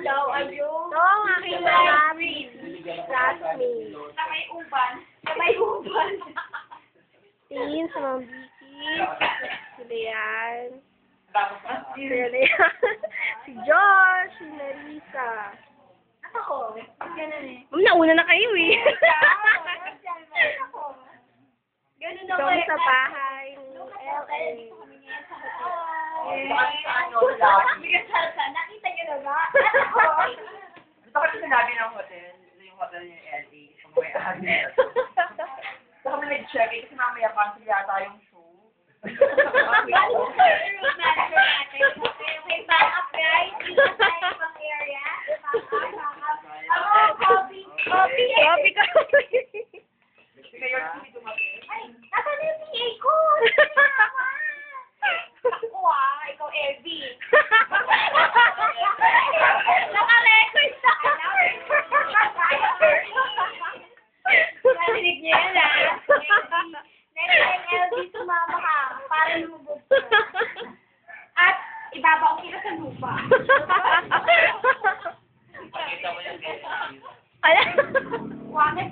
daw, ayun. Ito ang aking mga classmates. Sa may uban. Sa may uban. Tingin sa mga bikis. Sila yan. Sila Sila yan. Si Josh, si Narisa. Ako. Ganun eh. Nauna na kayo eh. Ganun Ito ako eh. sa bahay ni LA. Nakita niyo na ba? Ito kasi sinabi ng hotel, ito yung hotel niya LA, sa may ari. Ito kami nag-check-in kasi mamaya cancel yata yung show. Galing sa room manager natin. Okay, back up guys. Dito tayo sa ibang area. Back up. Ako, copy. Copy. Copy, copy. Kasi kayo hindi dumating. Ay, nasa na yung PA ko? Ako ikaw Elvie. Naka-record sa Narinig niyo yan Next time, Elvie, sumama ka para lumubog ka. At ibabaw kita sa lupa. Pakita mo yung guest. Alam. Wangit